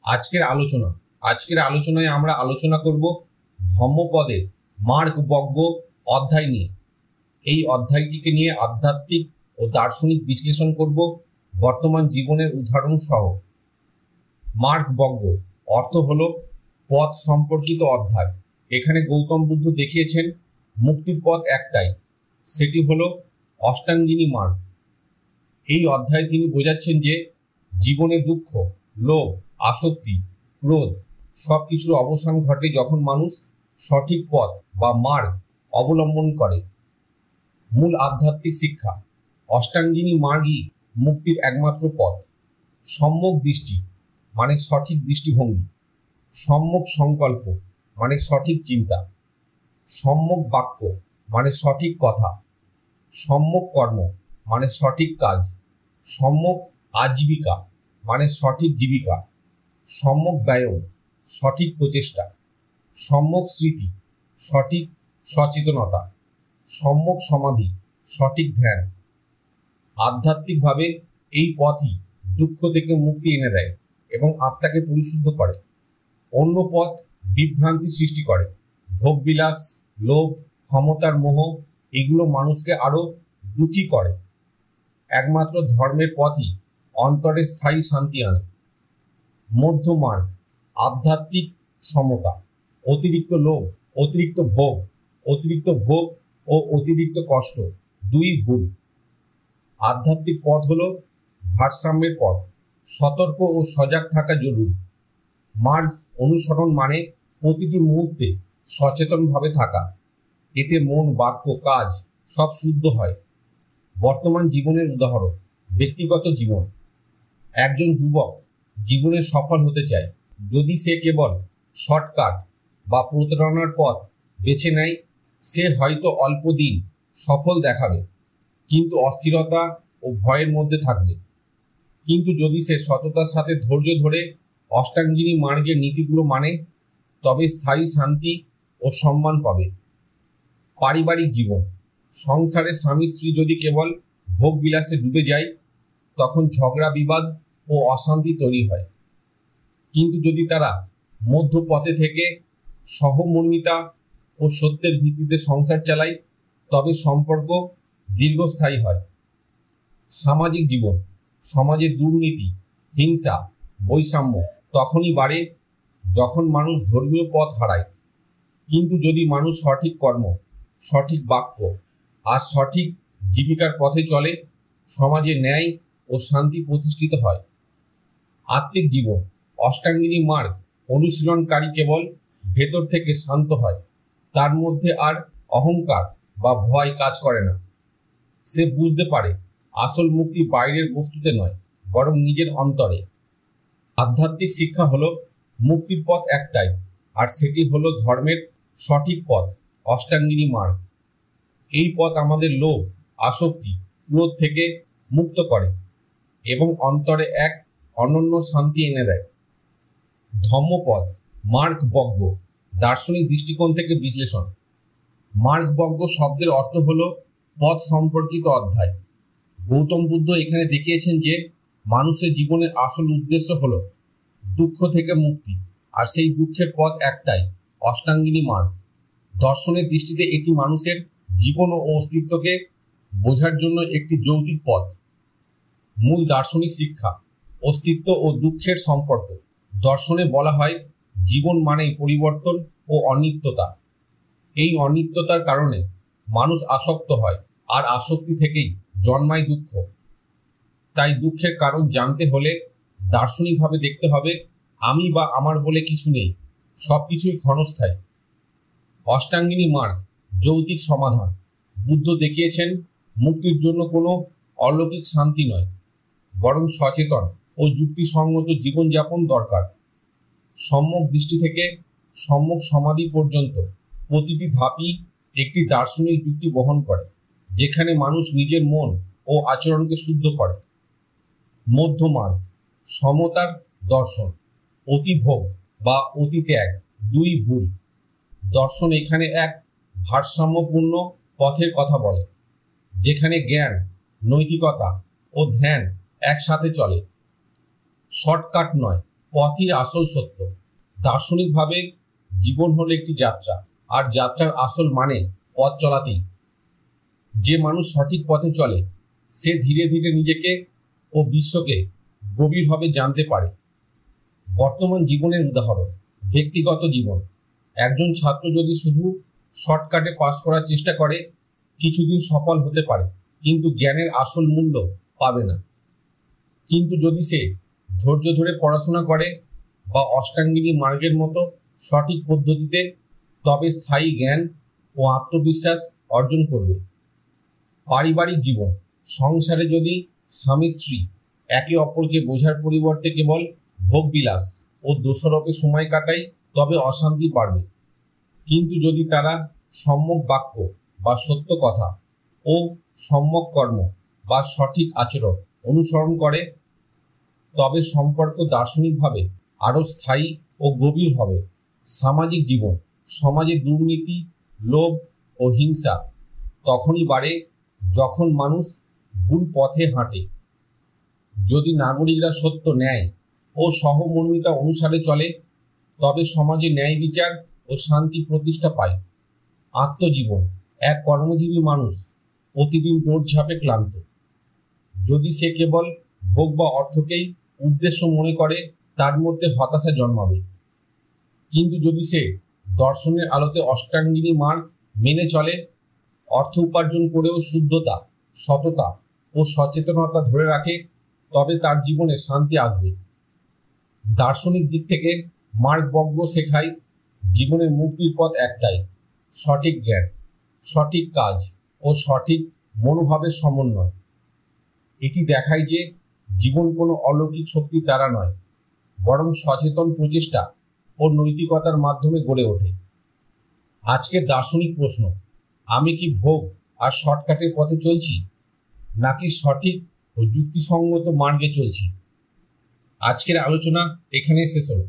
আজকের আলোচনায় আমরা আলোচনা করব ধম্মপদের মার্গ বজ্ঞ অধ্যায় নিয়ে। এই অধ্যায়টিকে নিয়ে আধ্যাত্মিক ও দার্শনিক বিশ্লেষণ করব বর্তমান জীবনের উদাহরণ সহ। মার্গ বজ্ঞ অর্থ হলো পথ সম্পর্কিত অধ্যায়। এখানে গৌতম বুদ্ধ দেখিয়েছেন মুক্তির পথ একটাই, সেটি হলো অষ্টাঙ্গিনী মার্গ। এই অধ্যায়ে তিনি বোঝাচ্ছেন যে জীবনে দুঃখ, লোভ, আসক্তি, ক্রোধ সবকিছুর অবসান ঘটে যখন মানুষ সঠিক পথ বা মার্গ অবলম্বন করে। মূল আধ্যাত্মিক শিক্ষা: অষ্টাঙ্গিনী মার্গই মুক্তির একমাত্র পথ। সম্যক দৃষ্টি মানে সঠিক দৃষ্টিভঙ্গি, সম্যক সংকল্প মানে সঠিক চিন্তা, সম্যক বাক্য মানে সঠিক কথা, সম্যক কর্ম মানে সঠিক কাজ, সম্যক আজীবিকা মানে সঠিক জীবিকা, সম্যক ব্যায়াম সঠিক প্রচেষ্টা, সম্যক স্মৃতি সঠিক সচেতনতা, সম্যক সমাধি সঠিক ধ্যান। আধ্যাত্মিকভাবে এই পথই দুঃখ থেকে মুক্তি এনে দেয় এবং আত্মাকে পরিশুদ্ধ করে। অন্য পথ বিভ্রান্তি সৃষ্টি করে। ভোগবিলাস, লোভ, ক্ষমতার মোহ এগুলো মানুষকে আরো দুঃখী করে। একমাত্র ধর্মের পথই অন্তরে স্থায়ী শান্তি আনে। মধ্যমার্গ আধ্যাত্মিক সমতা। অতিরিক্ত লোভ, অতিরিক্ত ভোগ ও অতিরিক্ত কষ্ট দুই ভুল। আধ্যাত্মিক পথ হলো ভারসাম্যের পথ। সতর্ক ও সজাগ থাকা জরুরি। মার্গ অনুসরণ মানে প্রতিটি মুহূর্তে সচেতনভাবে থাকা। এতে মন, বাক্য, কাজ সব শুদ্ধ হয়। বর্তমান জীবনের উদাহরণ: ব্যক্তিগত জীবন। একজন যুবক জীবনে সফল হতে চায়। যদি সে কেবল শর্টকাট বা প্রতারণার পথ বেছে নেয়, সে হয়তো অল্প দিন সফল দেখাবে, কিন্তু অস্থিরতা ও ভয়ের মধ্যে থাকবে। কিন্তু যদি সে সততার সাথে ধৈর্য ধরে অষ্টাঙ্গিনী মার্গের নীতিগুলো মানে, তবে স্থায়ী শান্তি ও সম্মান পাবে। পারিবারিক জীবন। সংসারে স্বামী স্ত্রী যদি কেবল ভোগ বিলাসে ডুবে যায়, তখন ঝগড়া, বিবাদ ও অশান্তি তৈরি হয়। কিন্তু যদি তারা মধ্যপথে থেকে সহমর্মিতা ও সত্যের ভিত্তিতে সংসার চালায়, তবে সম্পর্ক দীর্ঘস্থায়ী হয়। সামাজিক জীবন। সমাজে দুর্নীতি, হিংসা, বৈষম্য তখনই বাড়ে যখন মানুষ ধর্মীয় পথ হারায়। কিন্তু যদি মানুষ সঠিক কর্ম, সঠিক বাক্য আর সঠিক জীবিকার পথে চলে, সমাজে ন্যায় ও শান্তি প্রতিষ্ঠিত হয়। আত্মিক জীবন। অষ্টাঙ্গিনী মার্গ অনুশীলনকারী কেবল ভেতর থেকে শান্ত হয়। তার মধ্যে আর অহংকার বা ভয় কাজ করে না। সে বুঝতে পারে আসল মুক্তি বাইরের বস্তুতে নয়, বরং নিজের অন্তরে। আধ্যাত্মিক শিক্ষা হলো মুক্তির পথ একটাই, আর সেটি হলো ধর্মের সঠিক পথ, অষ্টাঙ্গিনী মার্গ। এই পথ আমাদের লোভ, আসক্তি, ক্রোধ থেকে মুক্ত করে এবং অন্তরে এক অনন্য শান্তি এনে দেয়। ধম্মপদ মার্গ বজ্ঞ দার্শনিক দৃষ্টিকোণ থেকে বিশ্লেষণ। মার্গ বজ্ঞ শব্দের অর্থ হলো পথ সম্পর্কিত অধ্যায়। গৌতম বুদ্ধ এখানে দেখিয়েছেন যে মানুষের জীবনের আসল উদ্দেশ্য হলো দুঃখ থেকে মুক্তি, আর সেই দুঃখের পথ একটাই, অষ্টাঙ্গিনী মার্গ। দর্শনের দৃষ্টিতে এটি মানুষের জীবন ও অস্তিত্বকে বোঝার জন্য একটি যৌক্তিক পথ। মূল দার্শনিক শিক্ষা: অস্তিত্ব ও দুঃখের সম্পর্ক। দর্শনে বলা হয় জীবন মানেই পরিবর্তন ও অনিত্যতা। এই অনিত্যতার কারণে মানুষ আসক্ত হয়, আর আসক্তি থেকেই জন্মায় দুঃখ। তাই দুঃখের কারণ জানতে হলে দার্শনিকভাবে দেখতে হবে আমি বা আমার বলে কিছু নেই, সবকিছুই ক্ষণস্থায়ী। অষ্টাঙ্গিনী মার্গ যৌক্তিক সমাধান। বুদ্ধ দেখিয়েছেন মুক্তির জন্য কোনো অলৌকিক শান্তি নয়, বরং সচেতন ও যুক্তিসঙ্গত জীবনযাপন দরকার। সম্যক দৃষ্টি থেকে সম্যক সমাধি পর্যন্ত প্রতিটি ধাপই একটি দার্শনিক যুক্তি বহন করে, যেখানে মানুষ নিজের মন ও আচরণকে শুদ্ধ করে। মধ্যমার্গ সমতার দর্শন। অতিভোগ বা অতি ত্যাগ দুই ভুল। দর্শন এখানে এক ভারসাম্যপূর্ণ পথের কথা বলে, যেখানে জ্ঞান, নৈতিকতা ও ধ্যান একসাথে চলে। শর্টকাট নয়, পথই আসল সত্য। দার্শনিকভাবে জীবন হলো একটি যাত্রা, আর যাত্রার আসল মানে পথ চলাতেই। যে মানুষ সঠিক পথে চলে সে ধীরে ধীরে নিজেকে ও বিশ্বকে গভীরভাবে জানতে পারে। বর্তমান জীবনের উদাহরণ, ব্যক্তিগত জীবন। একজন ছাত্র যদি শুধু শর্টকাটে পাস করার চেষ্টা করে কিছুদিন সফল হতে পারে, কিন্তু জ্ঞানের আসল মূল্য পাবে না। কিন্তু যদি সে ধৈর্য ধরে পড়াশোনা করে বা অষ্টাঙ্গিনী মার্গের মতো সঠিক পদ্ধতিতে, তবে স্থায়ী জ্ঞান ও আত্মবিশ্বাস অর্জন করবে। পারিবারিক জীবন, সংসারে যদি স্বামী স্ত্রী একে অপরকে বোঝার পরিবর্তে কেবল ভোগবিলাস ও দোষারোপে সময় কাটায়, তবে অশান্তি বাড়বে। কিন্তু যদি তারা সম্যক বাক্য বা সত্য কথা ও সম্যক কর্ম বা সঠিক আচরণ অনুসরণ করে, তবে সম্পর্ক দার্শনিকভাবে আরও স্থায়ী ও গভীর হবে। সামাজিক জীবন, সমাজে দুর্নীতি, লোভ ও হিংসা তখনই বাড়ে যখন মানুষ ভুল পথে হাঁটে। যদি নাগরিকরা সত্য, ন্যায় ও সহমর্মিতা অনুসারে চলে, তবে সমাজে ন্যায় বিচার ও শান্তি প্রতিষ্ঠা পায়। আত্মজীবন, এক কর্মজীবী মানুষ প্রতিদিন দৌড়ঝাঁপে ক্লান্ত। যদি সে কেবল ভোগ বা অর্থকেই উদ্দেশ্য মনে করে, তার মধ্যে হতাশা জন্মাবে। কিন্তু যদি সে দর্শনের আলোতে অষ্টাঙ্গিনী মার্গ মেনে চলে, অর্থ উপার্জন করেও শুদ্ধতা, সততা ও সচেতনতা ধরে রাখে, তবে তার জীবনে শান্তি আসবে। দার্শনিক দিক থেকে মার্গবজ্ঞ শেখায় জীবনের মুক্তির পথ একটাই, সঠিক জ্ঞান, সঠিক কাজ ও সঠিক মনোভাবের সমন্বয়। এটি দেখায় যে জীবন কোনো অলৌকিক শক্তির দ্বারা নয়, বরং সচেতন প্রচেষ্টা ও নৈতিকতার মাধ্যমে গড়ে ওঠে। আজকের দার্শনিক প্রশ্ন, আমি কি ভোগ আর শর্টকাটের পথে চলছি, নাকি সঠিক ও যুক্তিসঙ্গত মার্গে চলছি? আজকের আলোচনা এখানে শেষ হলো।